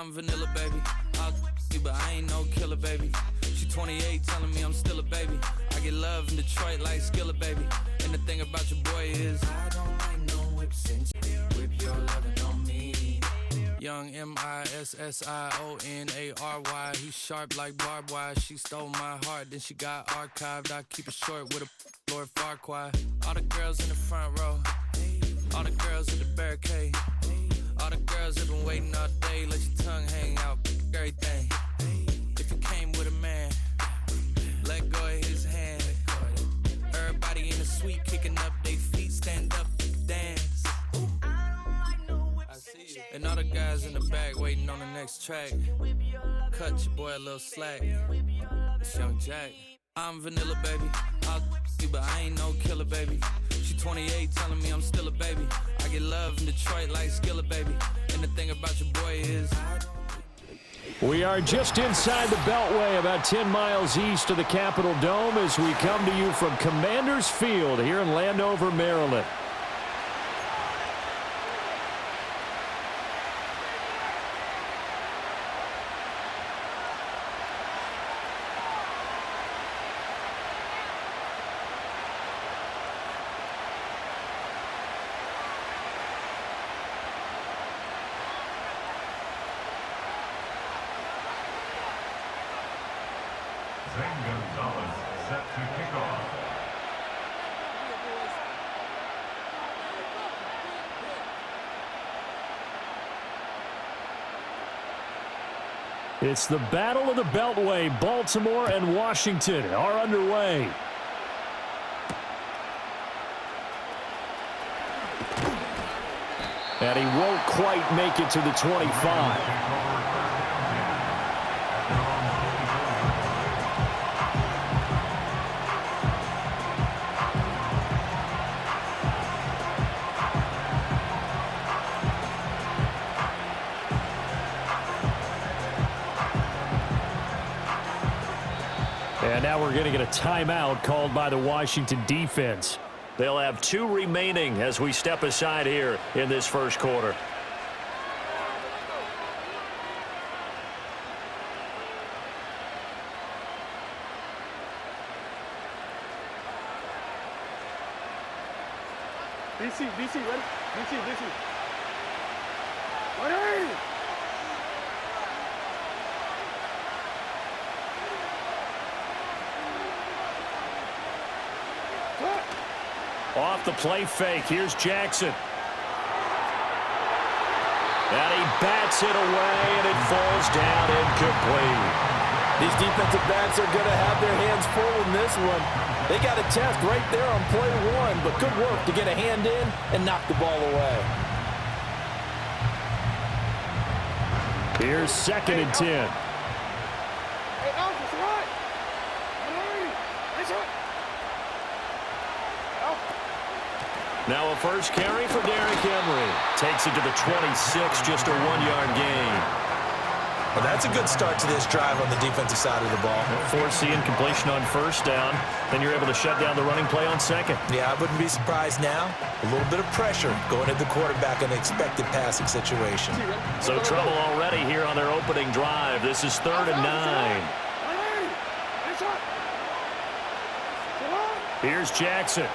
I'm vanilla, baby. I'll you, but I ain't no killer, baby. She 28, telling me I'm still a baby. I get love in Detroit like Skilla, baby. And the thing about your boy is I don't like no whip since whip your lovin' on me. Young MISSIONARY. He sharp like barbed wire. She stole my heart, then she got archived. I keep it short with a Lord Farquaad. All the girls in the front row, all the girls at the barricade, all the girls have been waiting all day. Let your tongue hang out, everything. If you came with a man, let go of his hand. Everybody in the suite kicking up their feet, stand up, dance. I see you. And all the guys in the back waiting on the next track. Cut your boy a little slack. It's Young Jack. I'm vanilla, baby. I'll you, but I ain't no killer, baby. She 28, telling me I'm still a baby. I get love in Detroit like Skilla, baby. And the thing about your boy is we are just inside the Beltway, about 10 miles east of the Capitol Dome, as we come to you from Commanders Field here in Landover, Maryland. Set to kick off. It's the Battle of the Beltway. Baltimore and Washington are underway. And he won't quite make it to the 25. And now we're going to get a timeout called by the Washington defense. They'll have 2 remaining as we step aside here in this first quarter. DC, ready? DC. Ready! Off the play fake, here's Jackson. And he bats it away, and it falls down incomplete. These defensive backs are going to have their hands full in this one. They got a test right there on play 1, but good work to get a hand in and knock the ball away. Here's 2nd and 10. Now a first carry for Derrick Henry. Takes it to the 26, just a 1-yard gain. Well, that's a good start to this drive on the defensive side of the ball. Force the incompletion on first down. Then you're able to shut down the running play on 2nd. Yeah, I wouldn't be surprised now. A little bit of pressure going at the quarterback in an expected passing situation. So trouble already here on their opening drive. This is 3rd and 9. Here's Jackson.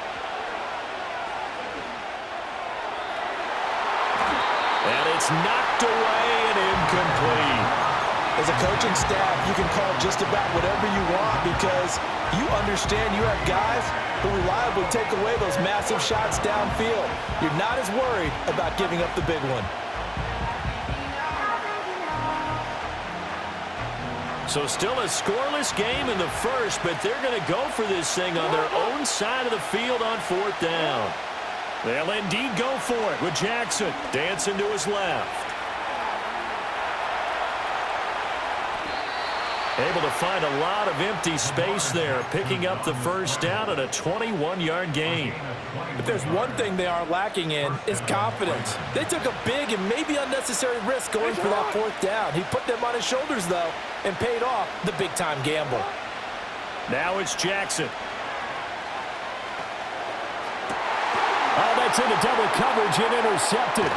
And it's knocked away and incomplete. As a coaching staff, you can call just about whatever you want because you understand you have guys who reliably take away those massive shots downfield. You're not as worried about giving up the big one. So still a scoreless game in the first, but they're going to go for this thing on their own side of the field on 4th down. They'll indeed go for it with Jackson dancing to his left. Able to find a lot of empty space there, picking up the first down at a 21-yard gain. If there's one thing they are lacking in, is confidence. They took a big and maybe unnecessary risk going for that 4th down. He put them on his shoulders, though, and paid off the big-time gamble. Now it's Jackson. Oh, that's into double coverage and intercepted.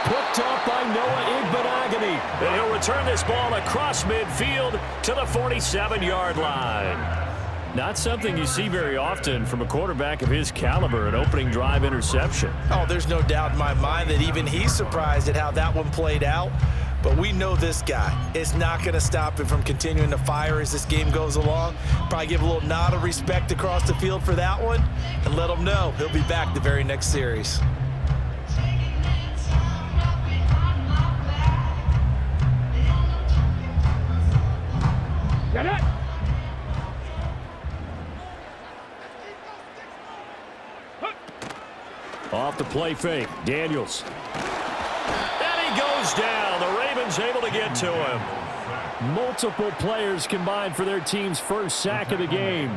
Picked off by Noah Igbenogany. And he'll return this ball across midfield to the 47-yard line. Not something you see very often from a quarterback of his caliber, an opening drive interception. Oh, there's no doubt in my mind that even he's surprised at how that one played out. But we know this guy is not going to stop him from continuing to fire as this game goes along. Probably give a little nod of respect across the field for that one and let him know he'll be back the very next series. Get it! Off the play fake, Daniels. And he goes down. The Ravens able to get to him. Multiple players combined for their team's first sack of the game.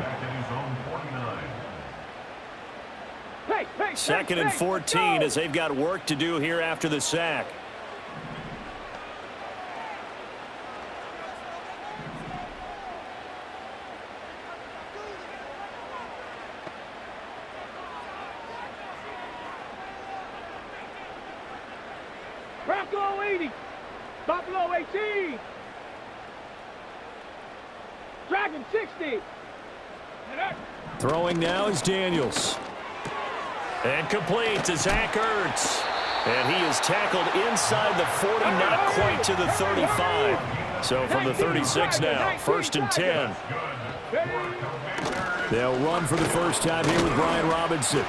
Second and 14 as they've got work to do here after the sack. Bronco 80, Buffalo 18, Dragon 60. Throwing now is Daniels. And complete to Zach Ertz. And he is tackled inside the 40, not quite to the 35. So from the 36 now, 1st and 10. They'll run for the first time here with Brian Robinson.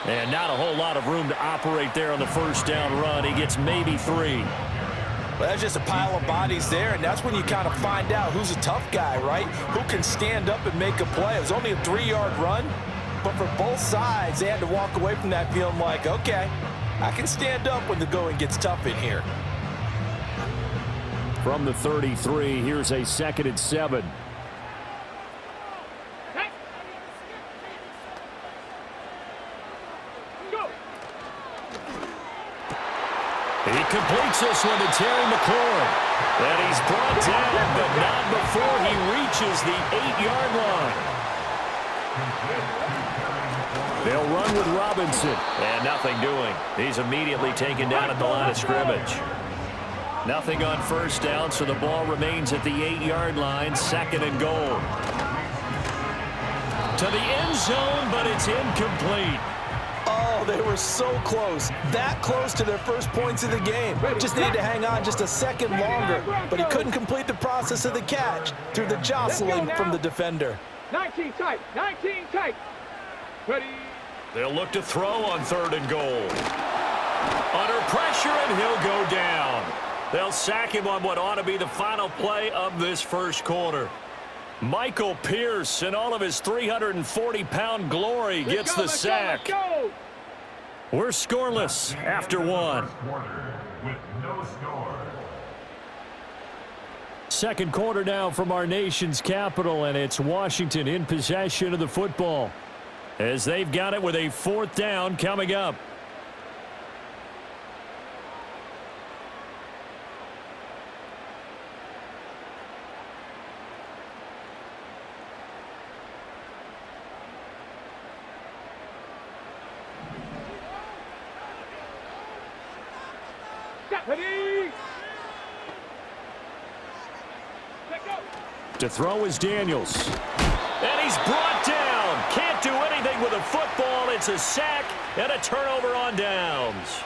And not a whole lot of room to operate there on the first down run. He gets maybe 3. Well, that's just a pile of bodies there, and that's when you kind of find out who's a tough guy, right? Who can stand up and make a play. It was only a 3-yard run, but for both sides, they had to walk away from that feeling like, okay, I can stand up when the going gets tough in here. From the 33, here's a 2nd and 7. He completes this one to Terry McLaurin. And he's brought down, but not before he reaches the 8-yard line. They'll run with Robinson. And nothing doing. He's immediately taken down at the line of scrimmage. Nothing on first down, so the ball remains at the 8-yard line, 2nd and goal. To the end zone, but it's incomplete. Oh, they were so close. That close to their first points of the game. Just needed to hang on just a second longer, but he couldn't complete the process of the catch through the jostling from the defender. 19 tight, 19 tight. Ready. They'll look to throw on 3rd and goal. Under pressure, and he'll go down. They'll sack him on what ought to be the final play of this first quarter. Michael Pierce, in all of his 340-pound glory, gets the sack. We're scoreless after 1. Second quarter now from our nation's capital, and it's Washington in possession of the football as they've got it with a 4th down coming up. To throw is Daniels. And he's brought down. Can't do anything with a football. It's a sack and a turnover on downs.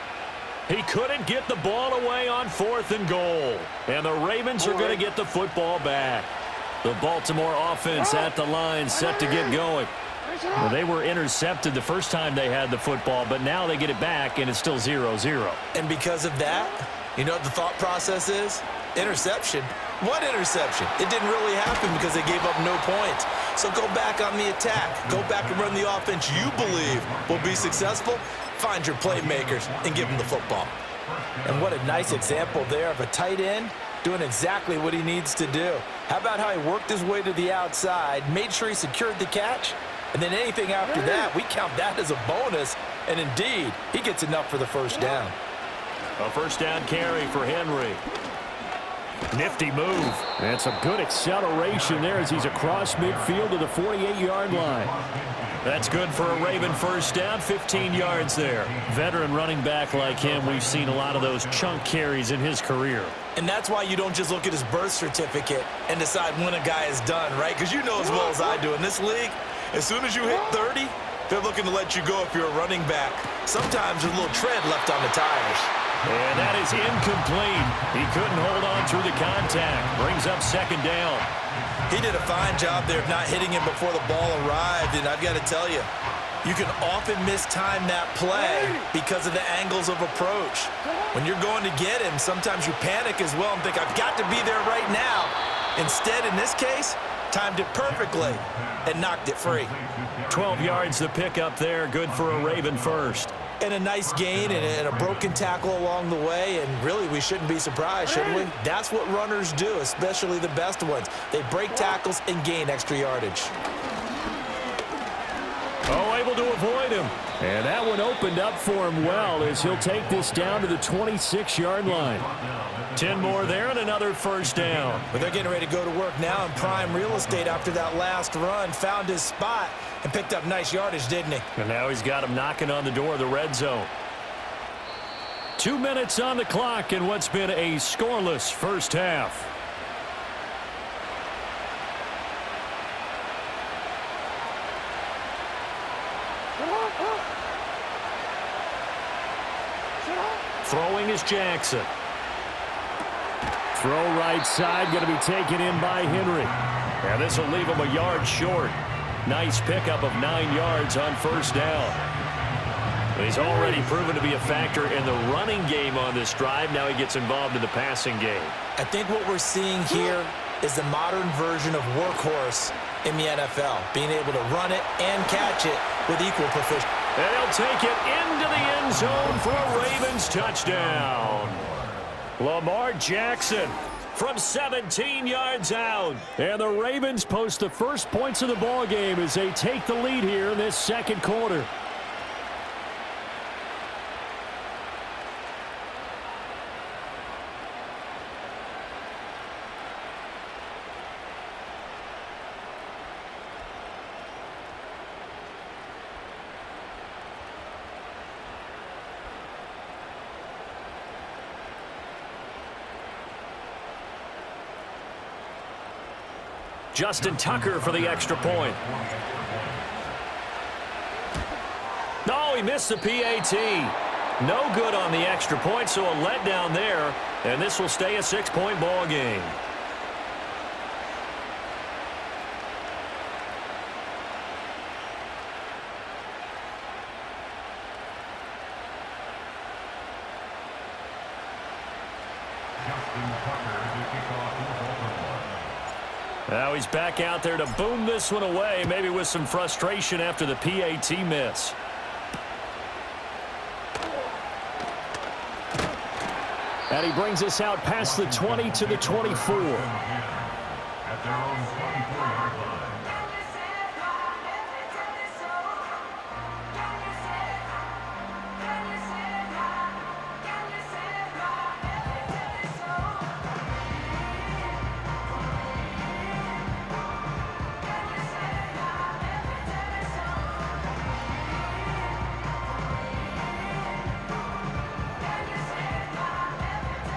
He couldn't get the ball away on 4th and goal. And the Ravens are going to get the football back. The Baltimore offense at the line set to get going. Well, they were intercepted the first time they had the football, but now they get it back, and it's still 0-0. And because of that, you know what the thought process is? Interception. What interception? It didn't really happen because they gave up no points. So go back on the attack. Go back and run the offense you believe will be successful. Find your playmakers and give them the football. And what a nice example there of a tight end doing exactly what he needs to do. How about how he worked his way to the outside, made sure he secured the catch, and then anything after that, we count that as a bonus. And indeed, he gets enough for the first down. A first down carry for Henry. Nifty move. And some good acceleration there as he's across midfield to the 48-yard line. That's good for a Raven first down, 15 yards there. Veteran running back like him, we've seen a lot of those chunk carries in his career. And that's why you don't just look at his birth certificate and decide when a guy is done, right? Because you know as well as I do, in this league, as soon as you hit 30, they're looking to let you go if you're a running back. Sometimes there's a little tread left on the tires. And that is incomplete. He couldn't hold on through the contact. Brings up second down. He did a fine job there of not hitting him before the ball arrived, and I've got to tell you, you can often mistime that play because of the angles of approach. When you're going to get him, sometimes you panic as well and think, I've got to be there right now. Instead, in this case, timed it perfectly and knocked it free. 12 yards to pick up there. Good for a Raven first. And a nice gain and a broken tackle along the way, and really we shouldn't be surprised, should we? That's what runners do, especially the best ones. They break tackles and gain extra yardage. Oh, able to avoid him. And that one opened up for him well as he'll take this down to the 26-yard line. 10 more there and another first down. But they're getting ready to go to work now in prime real estate after that last run. Found his spot and picked up nice yardage, didn't he? And now he's got him knocking on the door of the red zone. 2 minutes on the clock in what's been a scoreless first half. Throwing is Jackson. Throw right side, going to be taken in by Henry. And this will leave him a yard short. Nice pickup of 9 yards on first down. He's already proven to be a factor in the running game on this drive. Now he gets involved in the passing game. I think what we're seeing here is the modern version of workhorse in the NFL, being able to run it and catch it with equal proficiency. And he'll take it into the end zone for a Ravens touchdown. Lamar Jackson from 17 yards out. And the Ravens post the first points of the ball game as they take the lead here in this second quarter. Justin Tucker for the extra point. No, he missed the PAT. No good on the extra point, so a letdown there, and this will stay a 6-point ball game. Now he's back out there to boom this one away, maybe with some frustration after the PAT miss. And he brings us out past the 20 to the 24. At their own 24-yard line.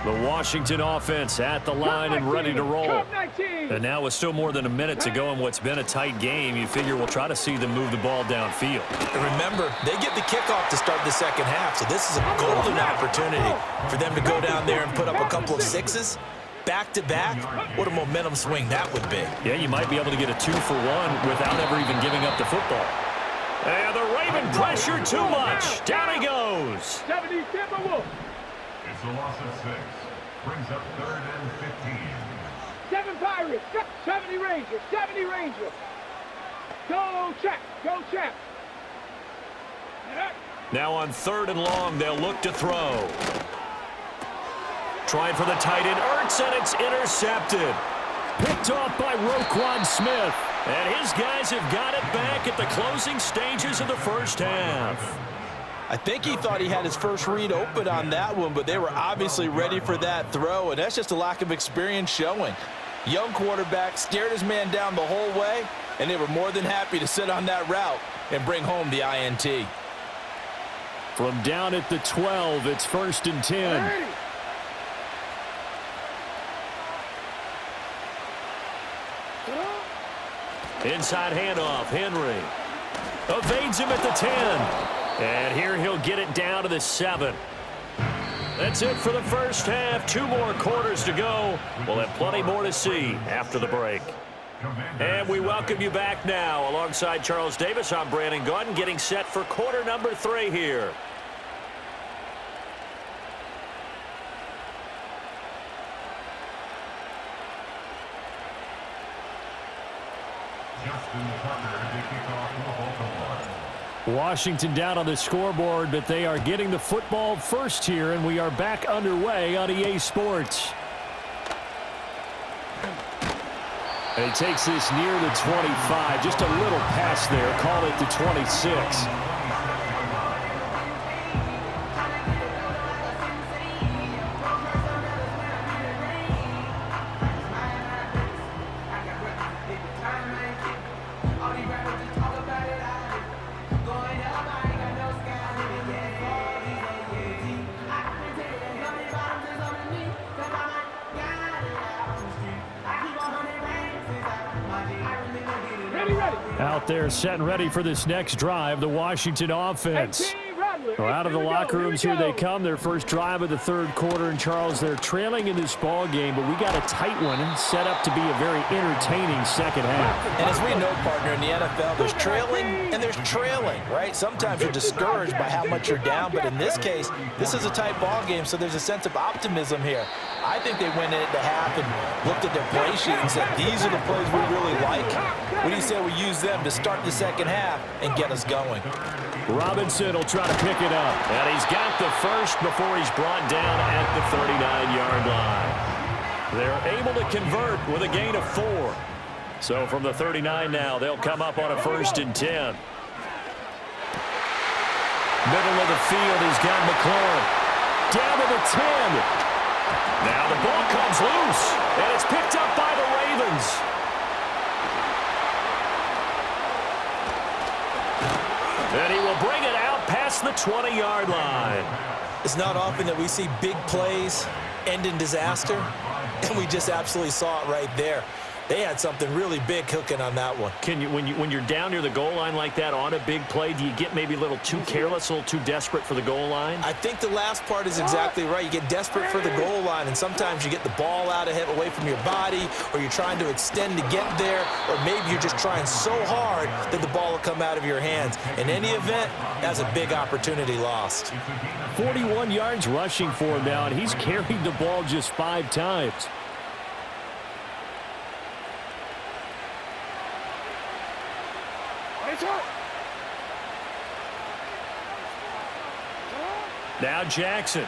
The Washington offense at the line and ready to roll. And now with still more than a minute to go in what's been a tight game, you figure we'll try to see them move the ball downfield. And remember, they get the kickoff to start the second half, so this is a golden opportunity for them to go down there and put up a couple of sixes. Back-to-back, what a momentum swing that would be. Yeah, you might be able to get a 2-for-1 without ever even giving up the football. And the Raven pressure too much. Down he goes. 70 Timberwolves. It's a loss of 6. Brings up 3rd and 15. 7 Pirates. 70 Rangers. 70 Rangers. Go check. Go check. Now on 3rd and long, they'll look to throw. Trying for the tight end, Ertz, and it's intercepted. Picked off by Roquan Smith. And his guys have got it back at the closing stages of the first half. I think he thought he had his first read open on that one, but they were obviously ready for that throw, and that's just a lack of experience showing. Young quarterback stared his man down the whole way, and they were more than happy to sit on that route and bring home the INT. From down at the 12, it's 1st and 10. Inside handoff, Henry. Evades him at the 10. And here he'll get it down to the 7. That's it for the first half. 2 more quarters to go. We'll have plenty more to see after the break. And we welcome you back now. Alongside Charles Davis, I'm Brandon Gaudin, getting set for quarter number 3 here. Washington down on the scoreboard, but they are getting the football first here, and we are back underway on EA Sports. And he takes this near the 25, just a little pass there, call it the 26. Out there set and ready for this next drive, the Washington offense. Well, out of the locker rooms, here they come. Their first drive of the 3rd quarter. And, Charles, they're trailing in this ball game, but we got a tight one set up to be a very entertaining second half. And as we know, partner, in the NFL, there's trailing and there's trailing, right? Sometimes you're discouraged by how much you're down, but in this case, this is a tight ball game, so there's a sense of optimism here. I think they went in at the half and looked at their play sheet and said, these are the plays we really like. What do you say we use them to start the second half and get us going? Robinson will try to pick it up. And he's got the first before he's brought down at the 39-yard line. They're able to convert with a gain of 4. So from the 39 now, they'll come up on a 1st and 10. Middle of the field, he's got McLaurin. Down to the 10. Now the ball comes loose, and it's picked up by the Ravens. And he will bring it out past the 20-yard line. It's not often that we see big plays end in disaster, and we just absolutely saw it right there. They had something really big cooking on that one. Can you, when you're down near the goal line like that on a big play, do you get maybe a little too careless, a little too desperate for the goal line? I think the last part is exactly right. You get desperate for the goal line, and sometimes you get the ball out ahead, away from your body, or you're trying to extend to get there, or maybe you're just trying so hard that the ball will come out of your hands. In any event, that's a big opportunity lost. 41 yards rushing for him now, and he's carried the ball just 5 times. Now Jackson.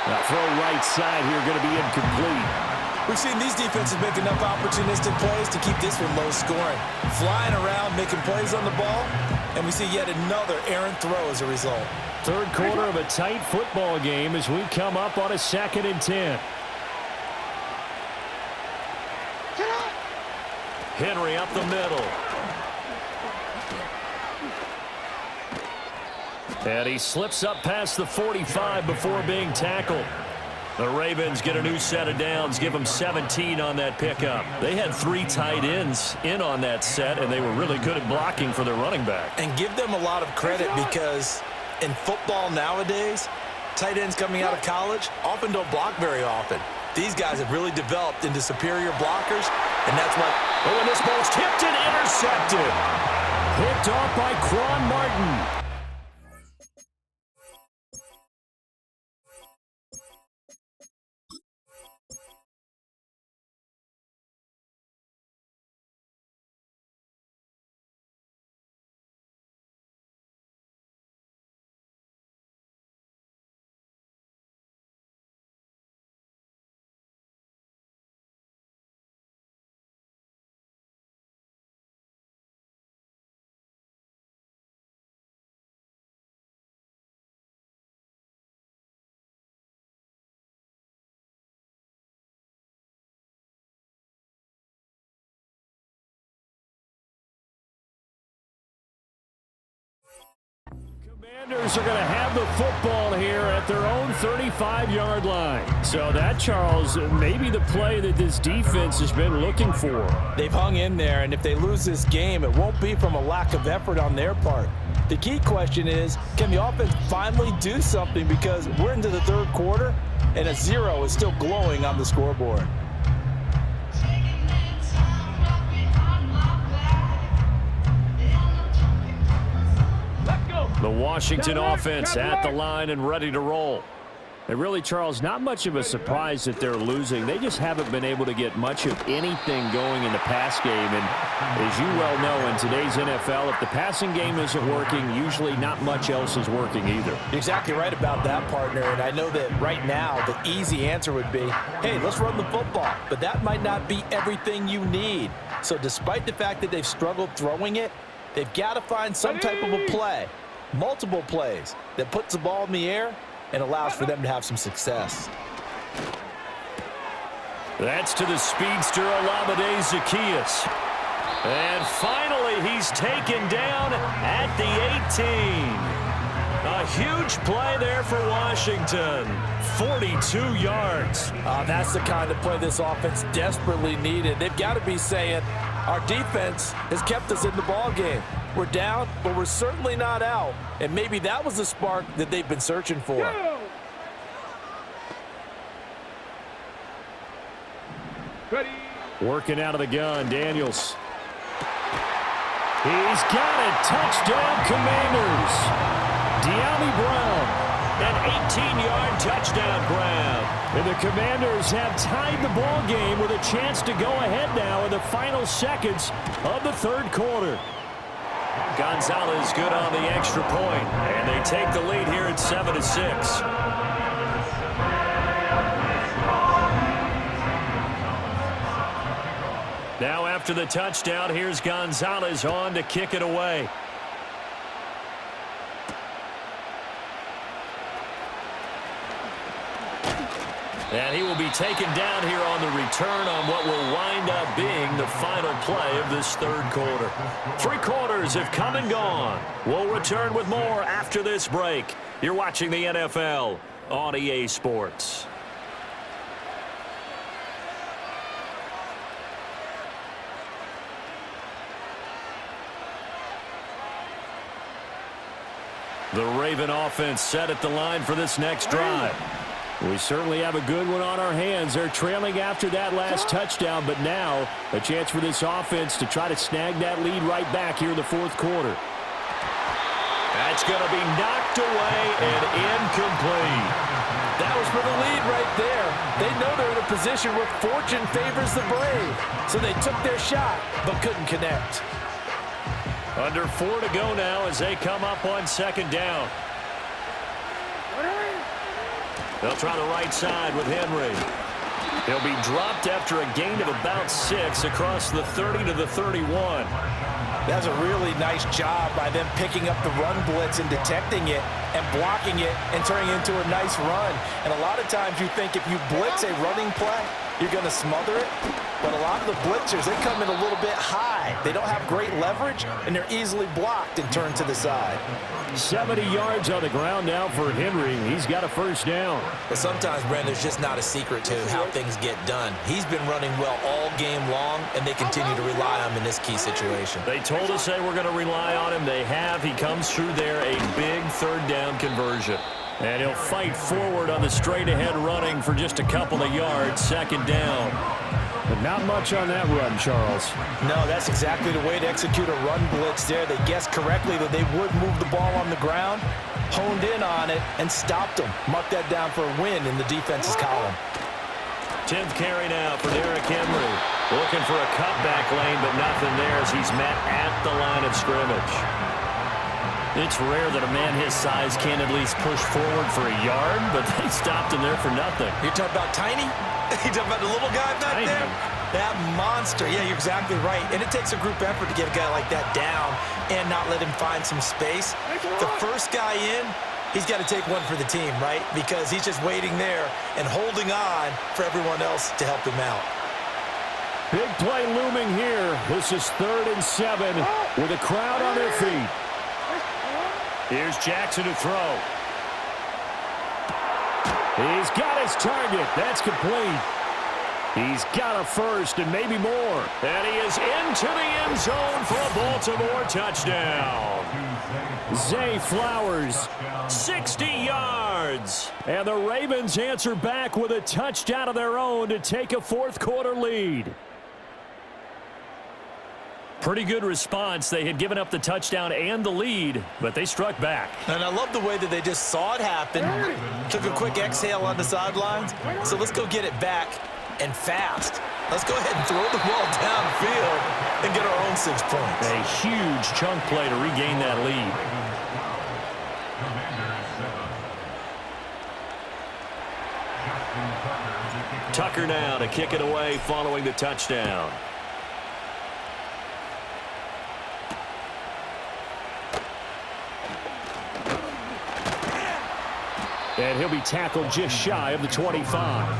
That throw right side here going to be incomplete. We've seen these defenses make enough opportunistic plays to keep this one low scoring. Flying around, making plays on the ball, and we see yet another errant throw as a result. 3rd quarter of a tight football game as we come up on a 2nd and 10. Henry up the middle. And he slips up past the 45 before being tackled. The Ravens get a new set of downs, give them 17 on that pickup. They had 3 tight ends in on that set, and they were really good at blocking for their running back. And give them a lot of credit because in football nowadays, tight ends coming out of college often don't block very often. These guys have really developed into superior blockers, and that's what... Oh, and this ball's tipped and intercepted. Picked off by Quan Martin. Commanders are going to have the football here at their own 35-yard line. So that, Charles, may be the play that this defense has been looking for. They've hung in there, and if they lose this game, it won't be from a lack of effort on their part. The key question is, can the offense finally do something, because we're into the third quarter, and a 0 is still glowing on the scoreboard. The Washington offense at the line and ready to roll. And really, Charles, not much of a surprise that they're losing. They just haven't been able to get much of anything going in the pass game. And as you well know, in today's NFL, if the passing game isn't working, usually not much else is working either. You're exactly right about that, partner. And I know that right now the easy answer would be, hey, let's run the football. But that might not be everything you need. So despite the fact that they've struggled throwing it, they've got to find some type of a play. Multiple plays that puts the ball in the air and allows for them to have some success. That's to the speedster, Olamide Zaccheaus. And finally, he's taken down at the 18. A huge play there for Washington. 42 yards. That's the kind of play this offense desperately needed. They've got to be saying, our defense has kept us in the ball game. We're down, but we're certainly not out. And maybe that was the spark that they've been searching for. Ready. Working out of the gun, Daniels. He's got it. Touchdown, Commanders. De'Ami Brown. An 18-yard touchdown, Brown. And the Commanders have tied the ball game with a chance to go ahead now in the final seconds of the third quarter. Gonzalez good on the extra point, and they take the lead here at 7-6. Now after the touchdown, here's Gonzalez on to kick it away. And he will be taken down here on the return on what will wind up being the final play of this third quarter. 3 quarters have come and gone. We'll return with more after this break. You're watching the NFL on EA Sports. The Raven offense set at the line for this next drive. We certainly have a good one on our hands. They're trailing after that last touchdown, but now a chance for this offense to try to snag that lead right back here in the fourth quarter. That's going to be knocked away and incomplete. That was for the lead right there. They know they're in a position where fortune favors the brave. So they took their shot, but couldn't connect. Under 4 to go now as they come up on second down. They'll try the right side with Henry. He'll be dropped after a gain of about 6 across the 30 to the 31. That's a really nice job by them picking up the run blitz and detecting it and blocking it and turning it into a nice run. And a lot of times you think if you blitz a running play, you're going to smother it. But a lot of the blitzers, they come in a little bit high. They don't have great leverage, and they're easily blocked and turned to the side. 70 yards on the ground now for Henry. He's got a first down. But sometimes, Brent, there's just not a secret to how things get done. He's been running well all game long, and they continue to rely on him in this key situation. They told us they were going to rely on him. They have. He comes through there, a big third down conversion. And he'll fight forward on the straight-ahead running for just a couple of yards, second down. But not much on that run, Charles. No, that's exactly the way to execute a run blitz there. They guessed correctly that they would move the ball on the ground, honed in on it, and stopped them. Mark that down for a win in the defense's column. 10th carry now for Derrick Henry. Looking for a cutback lane, but nothing there as he's met at the line of scrimmage. It's rare that a man his size can't at least push forward for a yard, but they stopped him there for nothing. You're talking about tiny? You're talking about the little guy back there? That monster. Yeah, you're exactly right. And it takes a group effort to get a guy like that down and not let him find some space. The first guy in, he's got to take one for the team, right? Because he's just waiting there and holding on for everyone else to help him out. Big play looming here. This is 3rd and 7 with a crowd on their feet. Here's Jackson to throw. He's got his target. That's complete. He's got a first and maybe more. And he is into the end zone for a Baltimore touchdown. Zay Flowers, 60 yards. And the Ravens answer back with a touchdown of their own to take a fourth-quarter lead. Pretty good response. They had given up the touchdown and the lead, but they struck back. And I love the way that they just saw it happen. Took a quick exhale on the sidelines. So let's go get it back and fast. Let's go ahead and throw the ball downfield and get our own 6 points. A huge chunk play to regain that lead. Tucker now to kick it away following the touchdown. And he'll be tackled just shy of the 25.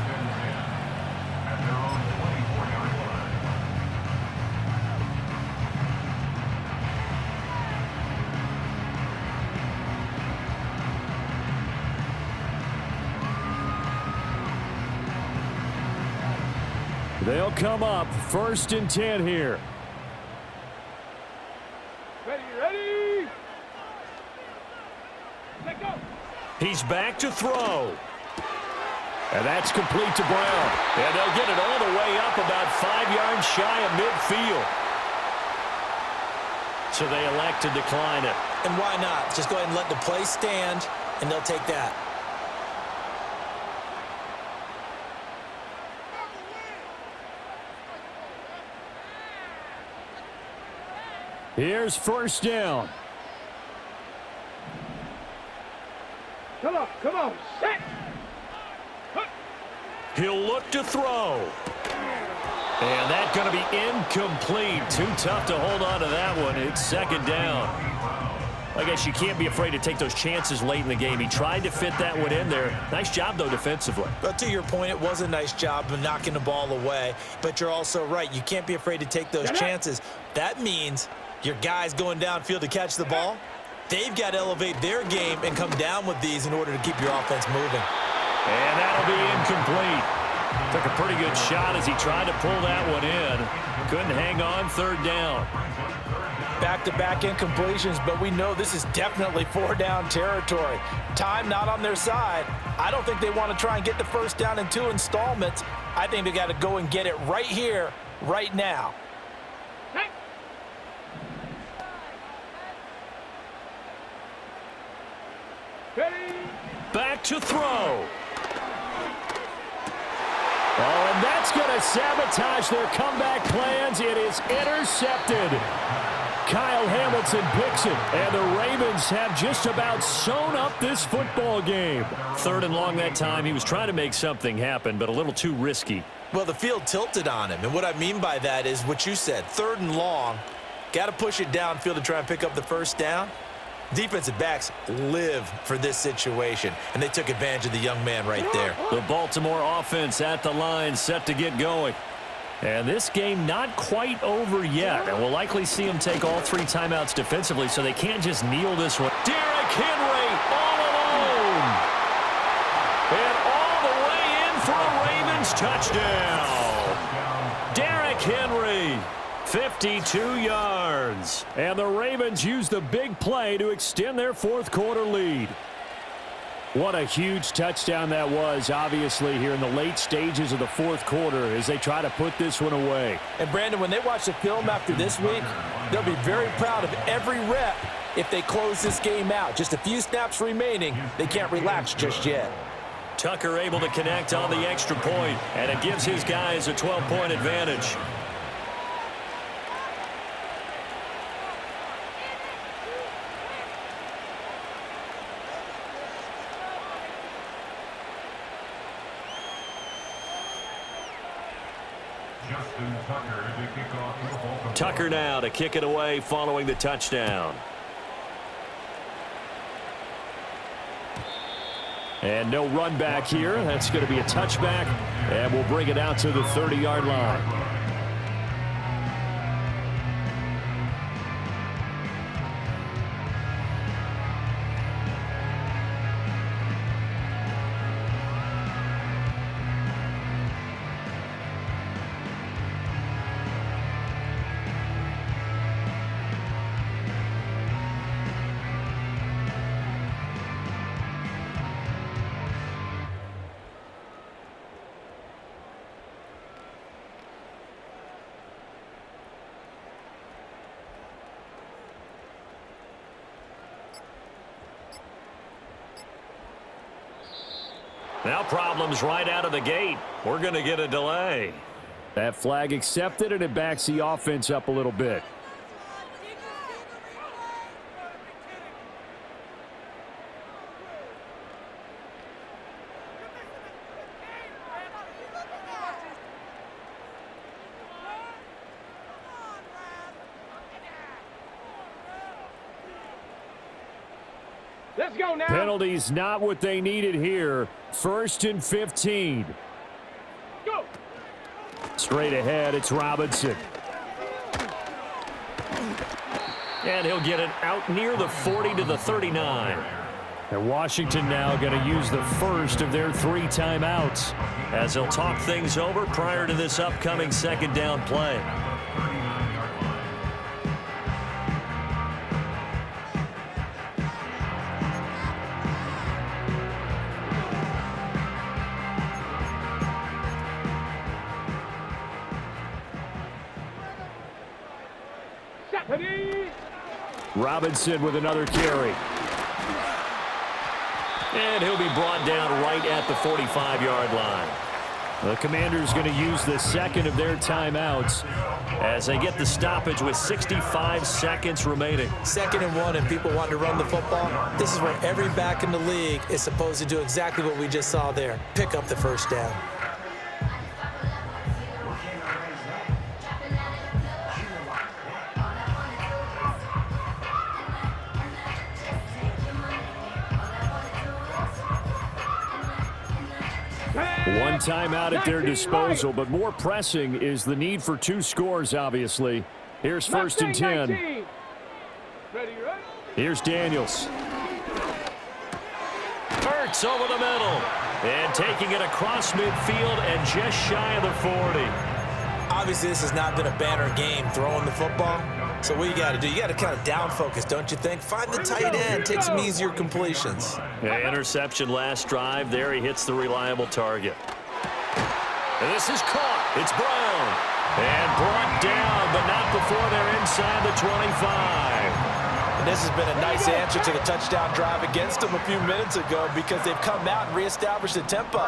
They'll come up 1st and 10 here. Ready. Let go. He's back to throw. And that's complete to Brown. And they'll get it all the way up about 5 yards shy of midfield. So they elect to decline it. And why not? Just go ahead and let the play stand, and they'll take that. Here's 1st down. Come on, set. He'll look to throw. And that's going to be incomplete. Too tough to hold on to that one. It's 2nd down. I guess you can't be afraid to take those chances late in the game. He tried to fit that one in there. Nice job, though, defensively. But to your point, it was a nice job of knocking the ball away. But you're also right. You can't be afraid to take those chances. That means your guys going downfield to catch the ball, they've got to elevate their game and come down with these in order to keep your offense moving. And that'll be incomplete. Took a pretty good shot as he tried to pull that one in. Couldn't hang on 3rd down. Back-to-back incompletions, but we know this is definitely 4-down territory. Time not on their side. I don't think they want to try and get the 1st down in 2 installments. I think they got to go and get it right here, right now. Back to throw. Oh, and that's going to sabotage their comeback plans. It is intercepted. Kyle Hamilton picks it, and the Ravens have just about sewn up this football game. 3rd and long that time. He was trying to make something happen, but a little too risky. Well, the field tilted on him, and what I mean by that is what you said. 3rd and long, got to push it downfield to try and pick up the 1st down. Defensive backs live for this situation, and they took advantage of the young man right there. The Baltimore offense at the line, set to get going. And this game not quite over yet, and we'll likely see them take all 3 timeouts defensively, so they can't just kneel this one. Derrick Henry all alone. And all the way in for a Ravens touchdown. Derrick Henry. 52 yards. And the Ravens use the big play to extend their 4th-quarter lead. What a huge touchdown that was, obviously, here in the late stages of the 4th quarter as they try to put this one away. And, Brandon, when they watch the film after this week, they'll be very proud of every rep if they close this game out. Just a few snaps remaining. They can't relax just yet. Tucker able to connect on the extra point, and it gives his guys a 12-point advantage. Tucker now to kick it away following the touchdown. And no run back here. That's going to be a touchback, and we'll bring it out to the 30-yard line. Now problems right out of the gate. We're going to get a delay. That flag accepted, and it backs the offense up a little bit. Let's go now. Penalties not what they needed here. 1st and 15. Go. Straight ahead, it's Robinson. And he'll get it out near the 40 to the 39. And Washington now going to use the first of their 3 timeouts. As he'll talk things over prior to this upcoming second down play. Robinson with another carry. And he'll be brought down right at the 45-yard line. The Commanders going to use the second of their timeouts as they get the stoppage with 65 seconds remaining. 2nd and 1, and people want to run the football. This is where every back in the league is supposed to do exactly what we just saw there. Pick up the first down. One timeout at their disposal, but more pressing is the need for 2 scores, obviously. Here's 1st and 10. Here's Daniels. Hurts over the middle. And taking it across midfield and just shy of the 40. Obviously, this has not been a banner game throwing the football. So what you got to do, you got to kind of down focus, don't you think? Find the tight end, take some easier completions. Yeah, interception last drive. There he hits the reliable target. And this is caught. It's Brown. And brought down, but not before they're inside the 25. And this has been a nice answer to the touchdown drive against them a few minutes ago because they've come out and reestablished the tempo.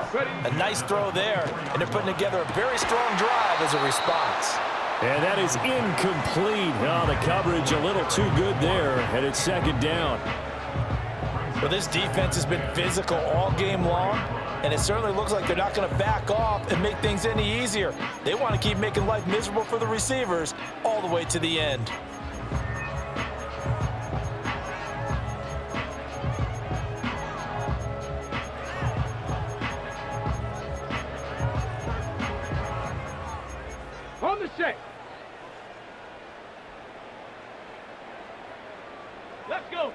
A nice throw there, and they're putting together a very strong drive as a response. And that is incomplete. Oh, the coverage a little too good there, and it's 2nd down. Well, this defense has been physical all game long, and it certainly looks like they're not going to back off and make things any easier. They want to keep making life miserable for the receivers all the way to the end. On the set. Let's go.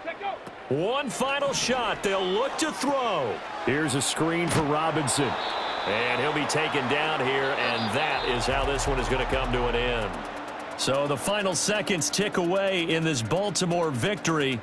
Set go. One final shot. They'll look to throw. Here's a screen for Robinson. And he'll be taken down here, and that is how this one is going to come to an end. So the final seconds tick away in this Baltimore victory.